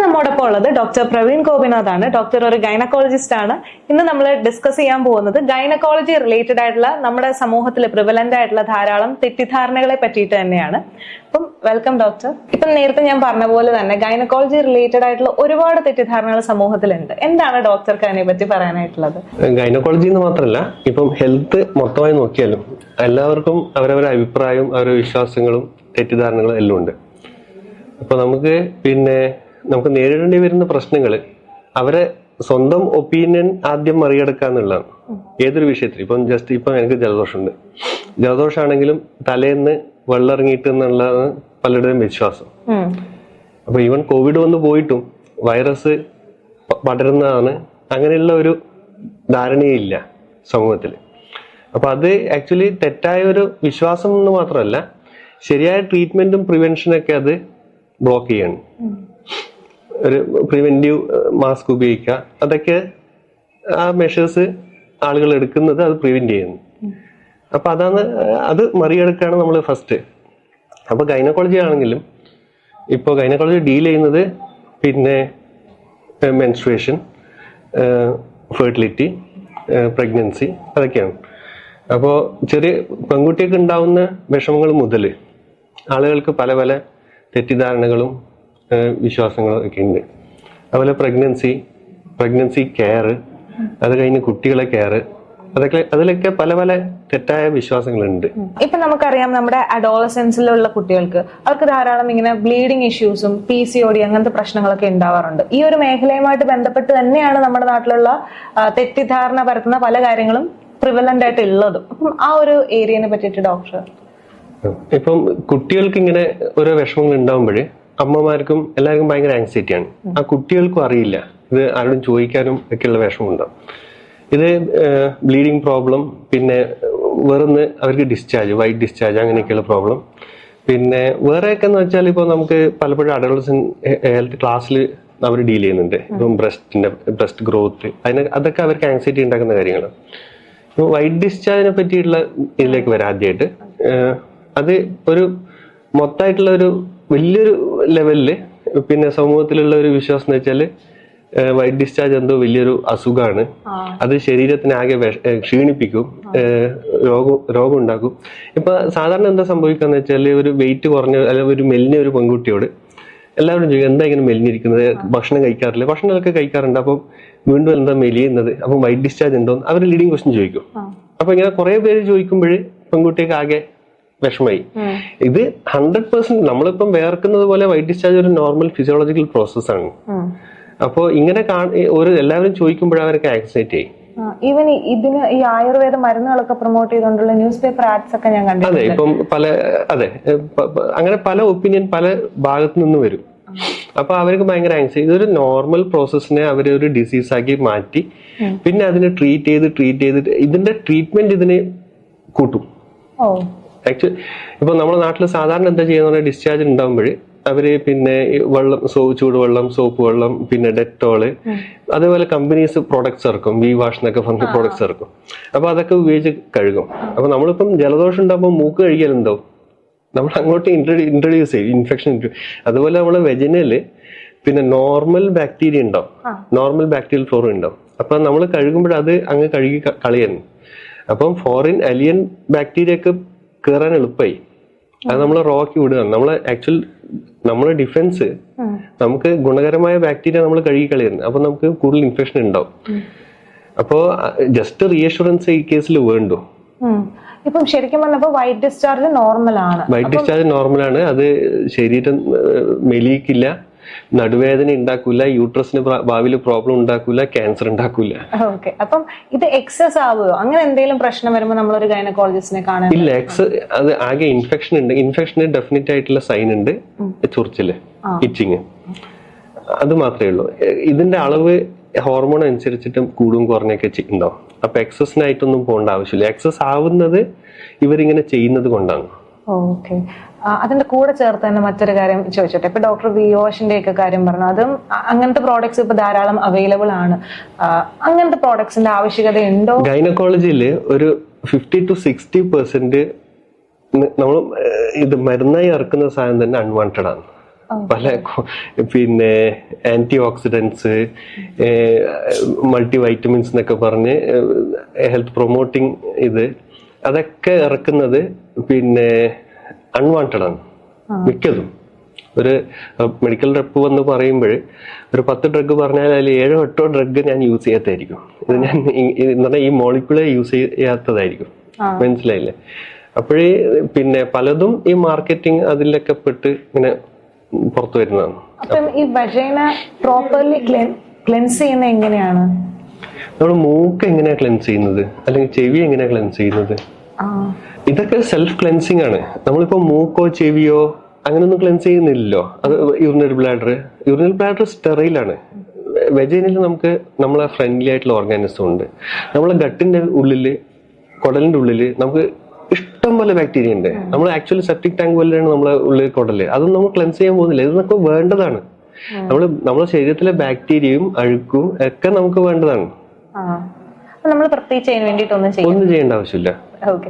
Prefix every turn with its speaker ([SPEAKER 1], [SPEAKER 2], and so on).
[SPEAKER 1] നമ്മോടൊപ്പം ഉള്ളത് ഡോക്ടർ പ്രവീൺ ഗോപിനാഥ് ആണ്. ഡോക്ടർ ഒരു ഗൈനക്കോളജിസ്റ്റ് ആണ്. ഇന്ന് നമ്മൾ ഡിസ്കസ് ചെയ്യാൻ പോകുന്നത് ഗൈനക്കോളജി റിലേറ്റഡ് ആയിട്ടുള്ള നമ്മുടെ സമൂഹത്തിൽ പ്രിവലന്റ് ആയിട്ടുള്ള ധാരാളം തെറ്റിദ്ധാരണകളെ പറ്റിയിട്ട് തന്നെയാണ്. അപ്പം വെൽക്കം ഡോക്ടർ. ഇപ്പം നേരത്തെ ഞാൻ പറഞ്ഞ പോലെ തന്നെ ഗൈനക്കോളജി റിലേറ്റഡ് ആയിട്ടുള്ള ഒരുപാട് തെറ്റിദ്ധാരണകൾ സമൂഹത്തിലുണ്ട്. എന്താണ് ഡോക്ടർക്ക് അതിനെ പറ്റി പറയാനായിട്ടുള്ളത്?
[SPEAKER 2] ഗൈനക്കോളജി എന്ന് മാത്രമല്ല, ഇപ്പം ഹെൽത്ത് മൊത്തമായി നോക്കിയാലും എല്ലാവർക്കും അവരവരുടെ അഭിപ്രായവും അവരുടെ വിശ്വാസങ്ങളും തെറ്റിദ്ധാരണകളും എല്ലാം ഉണ്ട്. അപ്പൊ നമുക്ക് നേരിടേണ്ടി വരുന്ന പ്രശ്നങ്ങൾ അവരെ സ്വന്തം ഒപ്പീനിയൻ ആദ്യം മറികടക്കുക എന്നുള്ളതാണ് ഏതൊരു വിഷയത്തിൽ. ഇപ്പം എനിക്ക് ജലദോഷമുണ്ട്, ജലദോഷമാണെങ്കിലും തലേന്ന് വെള്ളം ഇറങ്ങിയിട്ട് എന്നുള്ളതാണ് പലരുടെയും വിശ്വാസം. അപ്പൊ ഈവൻ കോവിഡ് വന്ന് പോയിട്ടും വൈറസ് പടരുന്നതാണ്, അങ്ങനെയുള്ള ഒരു ധാരണയില്ല സമൂഹത്തിൽ. അപ്പൊ അത് ആക്ച്വലി തെറ്റായ ഒരു വിശ്വാസം എന്ന് മാത്രമല്ല, ശരിയായ ട്രീറ്റ്മെന്റും പ്രിവെൻഷനൊക്കെ അത് ബ്ലോക്ക് ചെയ്യാണ്. ഒരു പ്രിവെന്റീവ് മാസ്ക് ഉപയോഗിക്കുക, അതൊക്കെ ആ മെഷേഴ്സ് ആളുകൾ എടുക്കുന്നത് അത് പ്രിവെന്റ് ചെയ്യുന്നു. അപ്പൊ അത് മറികടക്കുകയാണ് നമ്മൾ ഫസ്റ്റ്. അപ്പൊ ഗൈനക്കോളജി ആണെങ്കിലും ഇപ്പോൾ ഗൈനക്കോളജി ഡീൽ ചെയ്യുന്നത് മെൻസ്ട്രുവേഷൻ, ഫെർട്ടിലിറ്റി, പ്രഗ്നൻസി, അതൊക്കെയാണ്. അപ്പോൾ ചെറിയ പെൺകുട്ടിയൊക്കെ ഉണ്ടാവുന്ന വിഷമങ്ങൾ മുതൽ ആളുകൾക്ക് പല പല തെറ്റിദ്ധാരണകളും വിശ്വാസങ്ങളും ഒക്കെ ഉണ്ട്. അതുപോലെ പ്രഗ്നൻസി കെയർ, അത് കഴിഞ്ഞ് കുട്ടികളെ കെയർ, അതിലൊക്കെ പല പല തെറ്റായ വിശ്വാസങ്ങളുണ്ട്.
[SPEAKER 1] ഇപ്പൊ നമുക്കറിയാം, നമ്മുടെ അഡോളസെൻസിലുള്ള കുട്ടികൾക്ക് അവർക്ക് ധാരാളം ഇങ്ങനെ ബ്ലീഡിങ് ഇഷ്യൂസും PCOD അങ്ങനത്തെ പ്രശ്നങ്ങളൊക്കെ ഉണ്ടാവാറുണ്ട്. ഈ ഒരു മേഖലയുമായിട്ട് ബന്ധപ്പെട്ട് തന്നെയാണ് നമ്മുടെ നാട്ടിലുള്ള തെറ്റിദ്ധാരണ പരത്തുന്ന പല കാര്യങ്ങളും പ്രിവലന്റ് ആയിട്ട് ഉള്ളതും. അപ്പം ആ ഒരു ഏരിയനെ പറ്റിയിട്ട് ഡോക്ടർ.
[SPEAKER 2] ഇപ്പം കുട്ടികൾക്ക് ഇങ്ങനെ ഓരോ വിഷമങ്ങൾ ഉണ്ടാകുമ്പോഴേ അമ്മമാർക്കും എല്ലാവർക്കും ഭയങ്കര ആങ്സൈറ്റിയാണ്. ആ കുട്ടികൾക്കും അറിയില്ല, ഇത് ആരോടും ചോദിക്കാനും ഒക്കെയുള്ള വിഷമമുണ്ടാവും. ഇത് ബ്ലീഡിങ് പ്രോബ്ലം, പിന്നെ വേറൊന്ന് അവർക്ക് വൈറ്റ് ഡിസ്ചാർജ്, അങ്ങനെയൊക്കെയുള്ള പ്രോബ്ലം. പിന്നെ വേറെയൊക്കെ എന്ന് വെച്ചാൽ ഇപ്പോൾ നമുക്ക് പലപ്പോഴും അഡോളസെന്റ് ഹെൽത്ത് ക്ലാസ്സിൽ അവർ ഡീൽ ചെയ്യുന്നുണ്ട്. ഇപ്പം ബ്രസ്റ്റ് ഗ്രോത്ത്, അതൊക്കെ അവർക്ക് ആങ്സൈറ്റി ഉണ്ടാക്കുന്ന കാര്യങ്ങളാണ്. ഇപ്പോൾ വൈറ്റ് ഡിസ്ചാർജിനെ പറ്റിയിട്ടുള്ള ഇതിലേക്ക് വരാം. ആദ്യമായിട്ട് അത് ഒരു മൊത്തമായിട്ടുള്ള ഒരു വലിയൊരു ലെവലില് പിന്നെ സമൂഹത്തിലുള്ള ഒരു വിശ്വാസം എന്ന് വെച്ചാൽ വൈറ്റ് ഡിസ്ചാർജ് എന്തോ വലിയൊരു അസുഖമാണ്, അത് ശരീരത്തിനെ ആകെ ക്ഷീണിപ്പിക്കും, രോഗം ഉണ്ടാക്കും. ഇപ്പൊ സാധാരണ എന്താ സംഭവിക്കാന്ന് വെച്ചാൽ, ഒരു വെയിറ്റ് കുറഞ്ഞ അല്ലെങ്കിൽ ഒരു മെലിഞ്ഞ ഒരു പെൺകുട്ടിയോട് എല്ലാവരും ചോദിക്കും, എന്താ ഇങ്ങനെ മെലിഞ്ഞിരിക്കുന്നത്, ഭക്ഷണം കഴിക്കാറില്ല? ഭക്ഷണമൊക്കെ കഴിക്കാറുണ്ട്, അപ്പം വീണ്ടും എന്താ മെലിയുന്നത്, അപ്പം വൈറ്റ് ഡിസ്ചാർജ് ഉണ്ടോ അവർ ലീഡിങ് ക്വസ്റ്റ്യൻ ചോദിക്കും. അപ്പൊ ഇങ്ങനെ കുറെ പേര് ചോദിക്കുമ്പോൾ പെൺകുട്ടിക്ക് ആകെ വിഷമായി. ഇത് 100% നമ്മളിപ്പം വേർക്കുന്നത് പോലെ വൈറ്റ് ഡിസ്ചാർജ് ഒരു നോർമൽ ഫിസിയോളജിക്കൽ പ്രോസസ് ആണ്. അപ്പോ ഇങ്ങനെ എല്ലാവരും ചോദിക്കുമ്പോഴേ അവരൊക്കെ ആക്സൈറ്റ് ചെയ്യും.
[SPEAKER 1] ഈവൻ ഇതിന് ഈ ആയുർവേദ മരുന്നുകളൊക്കെ പ്രൊമോട്ട് ചെയ്തുകൊണ്ടുള്ള ന്യൂസ് പേപ്പർ ആഡ്സ് ഒക്കെ ഞാൻ കണ്ടു.
[SPEAKER 2] അതെ, ഇപ്പം അങ്ങനെ പല ഒപ്പീനിയൻ പല ഭാഗത്തു നിന്ന് വരും. അപ്പൊ അവർക്ക് ഭയങ്കര ആങ്സൈറ്റി. ഇതൊരു നോർമൽ പ്രോസസ്സിനെ അവര് ഒരു ഡിസീസ് ആക്കി മാറ്റി പിന്നെ അതിനെ ട്രീറ്റ് ചെയ്ത് ഇതിന്റെ ട്രീറ്റ്മെന്റ് ഇതിനെ കൂട്ടും. ആക്ച്വലി ഇപ്പൊ നമ്മുടെ നാട്ടിൽ സാധാരണ എന്താ ചെയ്യുന്ന, ഡിസ്ചാർജ് ഉണ്ടാകുമ്പോഴേ അവര് വെള്ളം, ചൂടുവെള്ളം, സോപ്പ് വെള്ളം, പിന്നെ ഡെറ്റോള്, അതേപോലെ കമ്പനീസ് പ്രോഡക്ട്സ് ഇറക്കും, വി വാഷ് എന്നൊക്കെ പറഞ്ഞ പ്രോഡക്ട്സ് ഇറക്കും. അപ്പൊ അതൊക്കെ ഉപയോഗിച്ച് കഴുകും. അപ്പൊ നമ്മളിപ്പം ജലദോഷം ഉണ്ടാകുമ്പോൾ മൂക്ക് കഴുകിയാലുണ്ടോ, നമ്മൾ അങ്ങോട്ട് ഇൻട്രൊഡ്യൂസ് ചെയ്യും ഇൻഫെക്ഷൻ. അതുപോലെ നമ്മള് വെജിനല് നോർമൽ ബാക്ടീരിയ ഉണ്ടാവും, നോർമൽ ബാക്ടീരിയൽ ഫ്ലോറ ഉണ്ടാവും. അപ്പൊ നമ്മൾ കഴുകുമ്പോൾ അത് അങ്ങ് കഴുകി കളയുന്നു. അപ്പം ഫോറിൻ അലിയൻ ബാക്ടീരിയ ഒക്കെ കയറാൻ എളുപ്പമായി. അത് നമ്മൾ റോക്കി വിടുകയാണ്. നമ്മളെ ഡിഫൻസ്, നമുക്ക് ഗുണകരമായ ബാക്ടീരിയ നമ്മൾ കഴുകി കളയുന്നു. അപ്പൊ നമുക്ക് കൂടുതൽ ഇൻഫെക്ഷൻ ഉണ്ടാവും. അപ്പോ ജസ്റ്റ് റീഅഷുറൻസ് ഈ കേസിൽ വേണ്ടു.
[SPEAKER 1] ഇപ്പം ശരിക്കും പറഞ്ഞപ്പോ വൈറ്റ് ഡിസ്ചാർജ്
[SPEAKER 2] നോർമലാണ്. അത് ശരീരം മെലിയിക്കില്ല, നടുവേദന ഉണ്ടാക്കൂല, യൂട്രസിന് ഭാവിയിൽ പ്രോബ്ലം ഉണ്ടാക്കൂല, ക്യാൻസർ ഉണ്ടാക്കൂല.
[SPEAKER 1] ഓക്കെ. അപ്പം ഇത് എക്സസ് ആവുകയോ അങ്ങനെ എന്തെങ്കിലും പ്രശ്നം വരുമ്പോൾ നമ്മളൊരു ഗൈനക്കോളജിസ്റ്റിനെ കാണാൻ?
[SPEAKER 2] ഇല്ല, അത് ആകെ ഇൻഫെക്ഷൻ ഉണ്ട്. ഇൻഫെക്ഷന് ഡെഫിനറ്റ് ആയിട്ടുള്ള സൈൻ ഉണ്ട്, ചൊറിച്ചില്, ഇച്ചിങ്, അത് മാത്രമേ ഉള്ളൂ. ഇതിന്റെ അളവ് ഹോർമോൺ അനുസരിച്ചിട്ടും കൂടും കുറഞ്ഞൊക്കെ ഉണ്ടാവും. അപ്പൊ എക്സസിനായിട്ടൊന്നും പോകേണ്ട ആവശ്യമില്ല. എക്സസ് ആവുന്നത് ഇവരിങ്ങനെ ചെയ്യുന്നത് കൊണ്ടാണ്.
[SPEAKER 1] ഓക്കെ. അതിന്റെ കൂടെ ചേർത്ത് തന്നെ മറ്റൊരു കാര്യം ചോദിച്ചോട്ടെ. ഇപ്പൊ ഡോക്ടർ വി വാഷിന്റെ ഒക്കെ കാര്യം പറഞ്ഞു, അതും അങ്ങനത്തെ പ്രോഡക്ട്സ് ഇപ്പൊ ധാരാളം അവൈലബിൾ ആണ്. അങ്ങനത്തെ പ്രോഡക്ട്സിന്റെ ആവശ്യകത ഉണ്ടോ?
[SPEAKER 2] ഗൈനക്കോളജിയിൽ ഒരു 50 to 60% നമ്മൾ ഇത് മരുന്നായി ഇറക്കുന്ന സാധനം തന്നെ അൺവാണ്ടഡ് ആണ്. പിന്നെ ആന്റി ഓക്സിഡൻസ്, മൾട്ടി വൈറ്റമിൻസ് എന്നൊക്കെ പറഞ്ഞ് ഹെൽത്ത് പ്രൊമോട്ടിങ് അതൊക്കെ ഇറക്കുന്നത് പിന്നെ അൺവാണ്ടഡ് ആണ് മിക്കതും. ഒരു മെഡിക്കൽ റെപ്പ് വന്ന് പറയുമ്പോൾ ഒരു 10 ഡ്രഗ് പറഞ്ഞാൽ അതിൽ 7 or 8 ഡ്രഗ് ഞാൻ യൂസ് ചെയ്യാത്തായിരിക്കും. ഇത് ഞാൻ എന്ന് പറഞ്ഞാൽ ഈ മോളിക്യൂളെ യൂസ് ചെയ്യാത്തതായിരിക്കും. മനസ്സിലായില്ലേ? അപ്പോഴേ പിന്നെ പലതും ഈ മാർക്കറ്റിംഗ് അതിലൊക്കെ പെട്ട് ഇങ്ങനെ പുറത്തു വരുന്നതാണ്.
[SPEAKER 1] അപ്പം ഈ വജൈന പ്രോപ്പർലി ക്ലെൻസ് ചെയ്യുന്ന എങ്ങനെയാണ്?
[SPEAKER 2] നമ്മൾ മൂക്ക് എങ്ങനെയാ ക്ലെൻസ് ചെയ്യുന്നത്, അല്ലെങ്കിൽ ചെവി എങ്ങനെയാ ക്ലെൻസ് ചെയ്യുന്നത്, ഇതൊക്കെ സെൽഫ് ക്ലെൻസിങ് ആണ്. നമ്മളിപ്പോ മൂക്കോ ചെവിയോ അങ്ങനെയൊന്നും ക്ലെൻസ് ചെയ്യുന്നില്ലല്ലോ. അത് യൂറിനറി ബ്ലാഡർ സ്റ്റെറൈലാണ്. വെജൈനയിൽ നമുക്ക് നമ്മളെ ഫ്രണ്ട്ലി ആയിട്ടുള്ള ഓർഗാനിസം ഉണ്ട്. നമ്മളെ ഗട്ടിന്റെ ഉള്ളില്, കുടലിന്റെ ഉള്ളില് നമുക്ക് ഇഷ്ടം പോലെ ബാക്ടീരിയ ഉണ്ട്. നമ്മൾ ആക്ച്വലി സെപ്റ്റിക് ടാങ്ക് പോലെയാണ് നമ്മളെ ഉള്ളിൽ കുടല്. അതൊന്നും നമ്മൾ ക്ലെൻസ് ചെയ്യാൻ പോകുന്നില്ല. ഇത് നമുക്ക് വേണ്ടതാണ്. നമ്മുടെ ശരീരത്തിലെ ബാക്ടീരിയയും അഴുക്കും ഒക്കെ നമുക്ക് വേണ്ടതാണ്.
[SPEAKER 1] നമ്മൾ പ്രത്യേകിച്ച് അതിന് വേണ്ടിയിട്ടൊന്നും
[SPEAKER 2] ഒന്നും ചെയ്യേണ്ട ആവശ്യമില്ല.
[SPEAKER 1] ഓക്കെ.